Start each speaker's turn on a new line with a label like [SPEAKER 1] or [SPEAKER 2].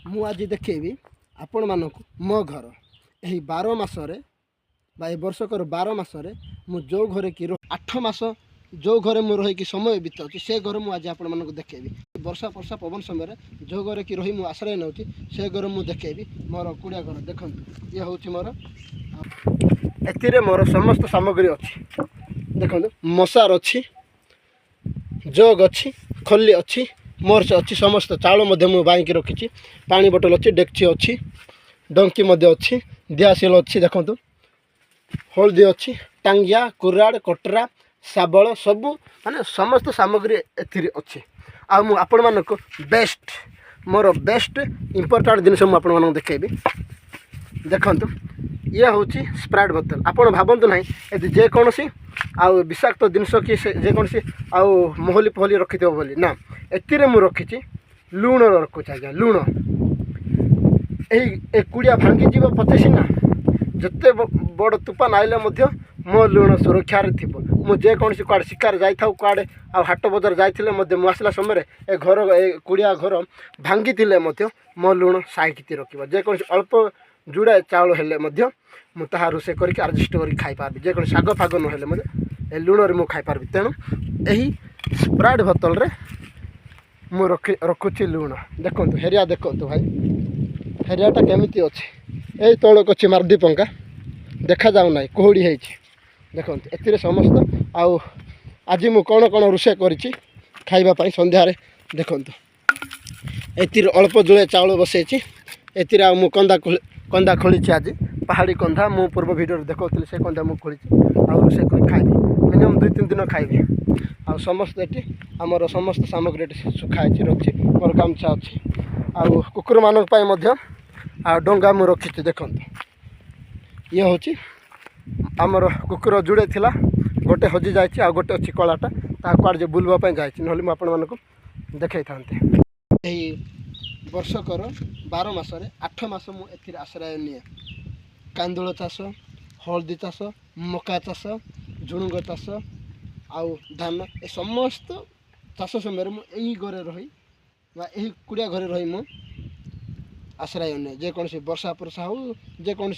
[SPEAKER 1] मु आज देखी आपण मानक मो घर यही 12 मसरे बा वर्षकर 12 मसरे मु जो घरे कि 8 मास जो घरे मु रही समय बिताऊँ से घर मुझे आज आपण मानक देखेबी वर्षा वर्षा पवन समय जो घरे कि रही आश्रय नौची से घर मुझे देखेबी मोर कुड़िया घर देखो ये हूँ मोर ए मोर समस्त सामग्री अच्छी देखो मशार अच्छी जग अच्छी खली अच्छी मर्च अच्छी समस्त चाउल मुझे बाइक रखी पानी बोतल अच्छी डेक्ची अच्छी डंकी अच्छी दियासिल अच्छी देखो हलदी अच्छी टांगिया कुराड़ कटरा शाबल सबू माने समस्त सामग्री एथिरे अच्छी आपण मानक बेस्ट मोर बेस्ट इंपोर्टेंट जिनस मुझे देखेबी देखु ये हूँ स्प्राइट बोतल आपड़ भावतु ना जेकोसी आउ विषाक्त जिनस कि जेकोसी आउ मोहली पहली रखी बोली ना एतिरे मु रखी लुण रखुच आज्ञा लुण यही कुड़िया भांगी पचे सीना जिते बड़ तूफान आइले मो लुण सुरक्षार थी मुझे कौन शिकार जाता कड़े आ हाट बजार जाइले मुझला समय ए घर ए कुड़िया घर भांगी मो लुण साइट रखा जेकोसी अल्प जुड़ाए चाउल हेले मुझे रोसे करके आडजस्ट कर खाई पार्बी जेको शाग फाग ना लुण मु खाई पार्बी तेणु यही स्प्राइट बोतल रे मु रखुची लुण देखो हेरिया देखो भाई हेरियाटा केमिति अच्छे यही तौक अच्छी मार्दी पंखा देखा जाऊ ना कुहुड़ी है देखो ए समस्त आउ आज मु कौन कौन रोसे करी खाइबापी संध्यारे देखो ए अल्प जुड़े चाउल बसई ए मु कंदा खोली आज पहाड़ी कंधा मु पूर्व भिडियो देखो से कंधा मु खोली रोसे कर खाइबी मिनिमम 2-3 दिन खाइबी आ समस्त ये आमर समस्त सामग्री सुखाई रखी मोर गामछा अच्छी आउ कुकुर मानक आ डंगा मु रखी देखो ये हूँ आमर कुकुर जुड़े थिला गोटे हजि जाइए आ गोटे अच्छी कलाटा कड़े जो बुलवाई जाए ना मुझे देखा था यही वर्षकर 12 मसरे 8 मास मुझे आश्रय निए कांदुल चाष हलदी चाष मका चाष झुणुंग चाष आउ धान ए समस्त चाष समय यही घरे रही यही कुड़िया घरे रही मु आश्रय निए जेकोसी वर्षा पर्षा हो जेकोसी